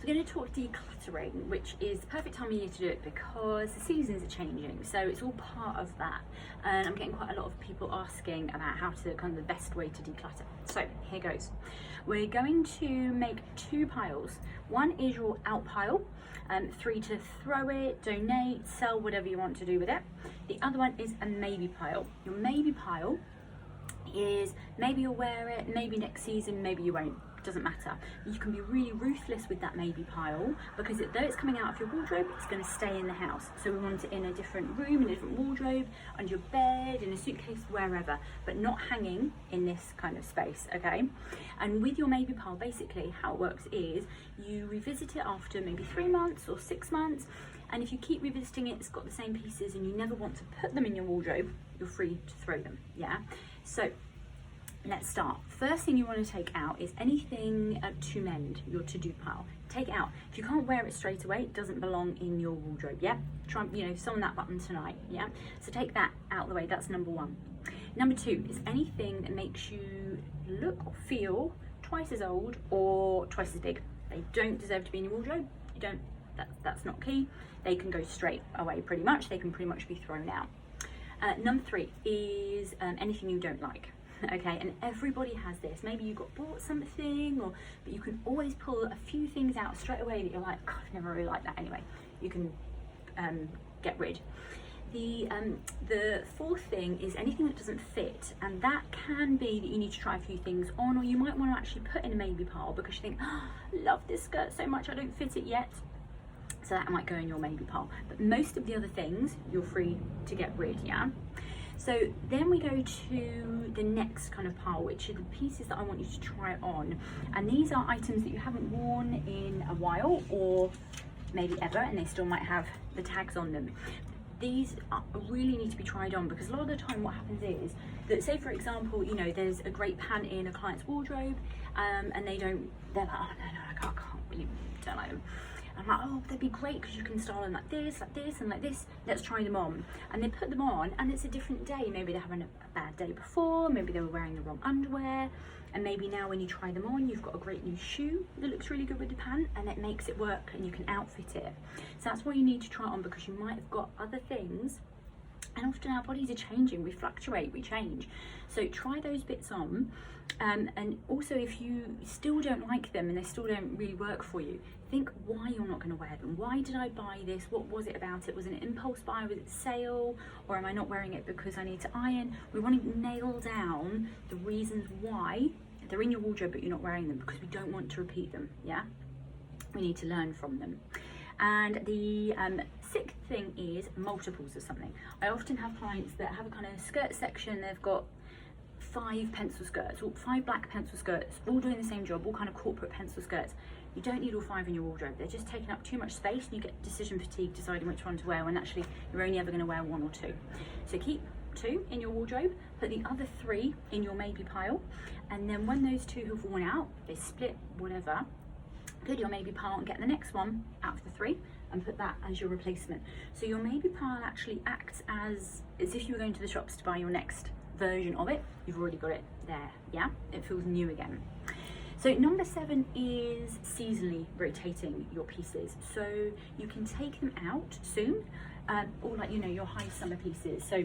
So we're going to talk decluttering, which is the perfect time of year to do it because the seasons are changing, so it's all part of that. And I'm getting quite a lot of people asking about how to kind of the best way to declutter. So here goes. We're going to make 2 piles. One is your out pile, 3 to throw it, donate, sell, whatever you want to do with it. The other one is a maybe pile. Your maybe pile is maybe you'll wear it, maybe next season, maybe you won't. Doesn't matter. You can be really ruthless with that maybe pile because though it's coming out of your wardrobe, it's going to stay in the house. So we want it in a different room, in a different wardrobe, under your bed, in a suitcase, wherever, but not hanging in this kind of space, okay? And with your maybe pile, basically how it works is you revisit it after maybe 3 months or 6 months, and if you keep revisiting it, it's got the same pieces and you never want to put them in your wardrobe, you're free to throw them, yeah? So let's start. First thing you want to take out is anything to mend, your to-do pile. Take it out. If you can't wear it straight away, it doesn't belong in your wardrobe, yeah? Try, sew on that button tonight, yeah? So take that out of the way, that's number 1. Number 2 is anything that makes you look or feel twice as old or twice as big. They don't deserve to be in your wardrobe. You don't, that's not key. They can go straight away pretty much. They can pretty much be thrown out. Number 3 is anything you don't like. Okay, and everybody has this. Maybe you got bought something, but you can always pull a few things out straight away that you're like, God, I've never really liked that anyway. You can get rid. The 4th thing is anything that doesn't fit, and that can be that you need to try a few things on, or you might want to actually put in a maybe pile because you think, oh, I love this skirt so much, I don't fit it yet. So that might go in your maybe pile. But most of the other things, you're free to get rid, yeah? So then we go to the next kind of pile, which are the pieces that I want you to try on. And these are items that you haven't worn in a while or maybe ever, and they still might have the tags on them. These really need to be tried on because a lot of the time what happens is that, say for example, there's a great pant in a client's wardrobe and they're like, oh no, I can't really, don't like them. I'm like, oh, they'd be great because you can style them like this, and like this. Let's try them on. And they put them on and it's a different day. Maybe they're having a bad day before, maybe they were wearing the wrong underwear. And maybe now when you try them on, you've got a great new shoe that looks really good with the pant and it makes it work and you can outfit it. So that's why you need to try it on because you might have got other things. And often our bodies are changing, we fluctuate, we change. So try those bits on. And also if you still don't like them and they still don't really work for you, think why you're not going to wear them. Why did I buy this? What was it about it? Was it an impulse buy? Was it sale? Or am I not wearing it because I need to iron? We want to nail down the reasons why they're in your wardrobe but you're not wearing them because we don't want to repeat them, yeah? We need to learn from them. And the 6th thing is multiples of something. I often have clients that have a kind of skirt section. They've got 5 pencil skirts, or 5 black pencil skirts, all doing the same job, all kind of corporate pencil skirts. You don't need all 5 in your wardrobe. They're just taking up too much space and you get decision fatigue deciding which one to wear when actually you're only ever going to wear 1 or 2. So keep 2 in your wardrobe, put the other 3 in your maybe pile, and then when those 2 have worn out, they split, whatever, put your maybe pile and get the next one out of the 3 and put that as your replacement. So your maybe pile actually acts as if you were going to the shops to buy your next version of it. You've already got it there, yeah? It feels new again. So number 7 is seasonally rotating your pieces. So you can take them out soon, or like, your high summer pieces. So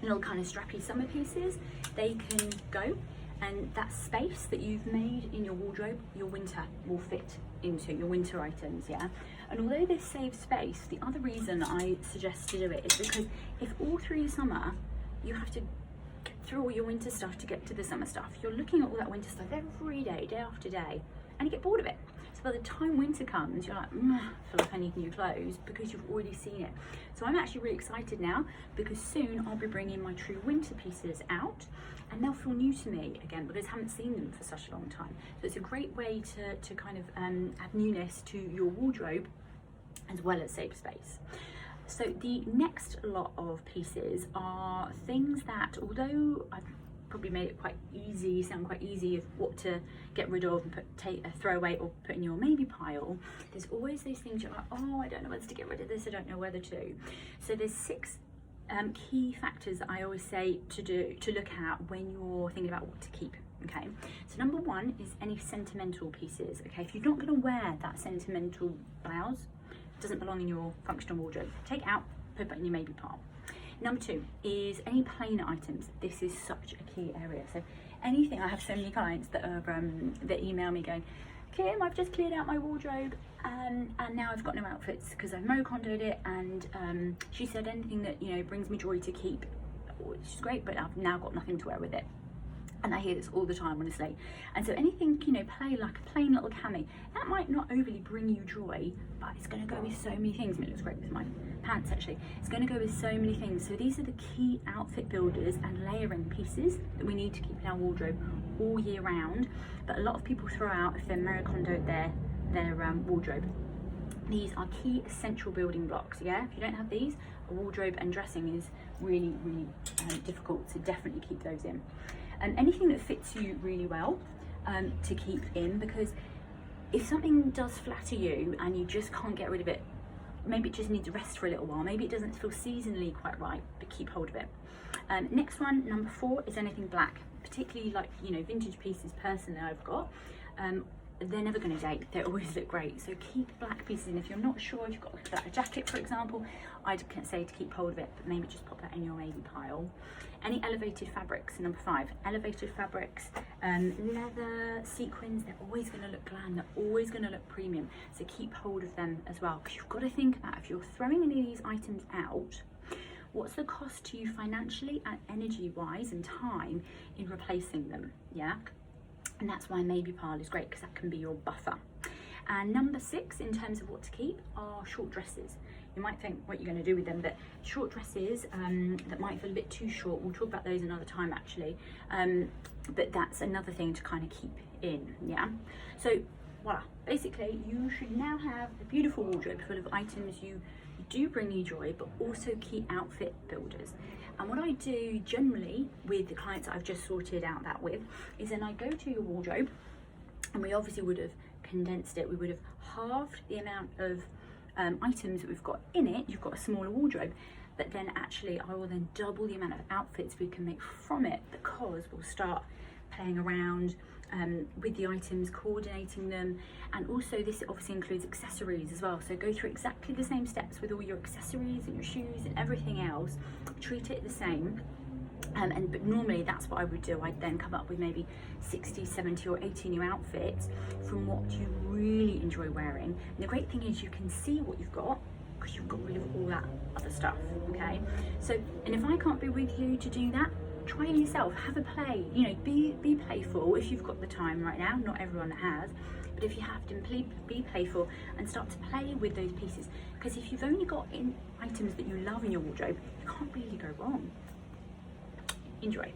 little kind of strappy summer pieces, they can go, and that space that you've made in your wardrobe, your winter will fit into your winter items, yeah? And although this saves space, the other reason I suggest to do it is because if all through the summer you have to get through all your winter stuff to get to the summer stuff, you're looking at all that winter stuff every day, day after day, and you get bored of it. So by the time winter comes, you're like, I feel like I need new clothes because you've already seen it. So I'm actually really excited now because soon I'll be bringing my true winter pieces out and they'll feel new to me again because I haven't seen them for such a long time. So it's a great way to kind of add newness to your wardrobe as well as save space. So the next lot of pieces are things that, although I've probably made it quite easy, sound quite easy of what to get rid of and throw away or put in your maybe pile, there's always those things you're like, oh, I don't know whether to get rid of this, I don't know whether to. So there's 6 key factors that I always say to look at when you're thinking about what to keep Okay, so number one is any sentimental pieces. Okay, if you're not going to wear that sentimental blouse, it doesn't belong in your functional wardrobe. Take it out, put it in your maybe pile. Number two is any plain items. This is such a key area. So anything, I have so many clients that are that email me going, Kim, I've just cleared out my wardrobe and now I've got no outfits because I've mocondoed it, and she said anything that, you know, brings me joy to keep, which is great, but I've now got nothing to wear with it. And I hear this all the time, honestly. And so anything, you know, like a plain little cami, that might not overly bring you joy, but it's going to go with so many things. I mean, it looks great with my pants, actually. It's going to go with so many things. So these are the key outfit builders and layering pieces that we need to keep in our wardrobe all year round. But a lot of people throw out, if they're maricondoed, their wardrobe. These are key essential building blocks, yeah? If you don't have these, a wardrobe and dressing is really, really difficult, so definitely keep those in. And anything that fits you really well to keep in, because if something does flatter you and you just can't get rid of it, maybe it just needs to rest for a little while, maybe it doesn't feel seasonally quite right, but keep hold of it. Next one, number four, is anything black, particularly like, you know, vintage pieces personally I've got. They're never going to date, they always look great, so keep black pieces in. If you're not sure, if you've got a black jacket for example, I'd say to keep hold of it, but maybe just pop that in your maybe pile. Any elevated fabrics, number five, elevated fabrics, leather, sequins, they're always going to look glam, they're always going to look premium, so keep hold of them as well, because you've got to think about, if you're throwing any of these items out, what's the cost to you financially and energy wise and time in replacing them, yeah? And that's why maybe pile is great, because that can be your buffer. And number six, in terms of what to keep, are short dresses. You might think what you're going to do with them, but short dresses that might feel a bit too short, we'll talk about those another time actually, but that's another thing to kind of keep in, yeah? So voila, basically you should now have a beautiful wardrobe full of items you do bring you joy, but also key outfit builders. And what I do generally with the clients that I've just sorted out that with is then I go to your wardrobe, and we obviously would have condensed it, we would have halved the amount of items that we've got in it. You've got a smaller wardrobe, but then actually I will then double the amount of outfits we can make from it, because we'll start playing around with the items, coordinating them, and also this obviously includes accessories as well, so go through exactly the same steps with all your accessories and your shoes and everything else, treat it the same. But normally that's what I would do. I'd then come up with maybe 60, 70 or 80 new outfits from what you really enjoy wearing. And the great thing is you can see what you've got, because you've got rid of all that other stuff, okay? So, and if I can't be with you to do that, try it yourself, have a play, you know, be playful if you've got the time right now. Not everyone has, but if you have to, be playful and start to play with those pieces, because if you've only got items that you love in your wardrobe, you can't really go wrong. Enjoy.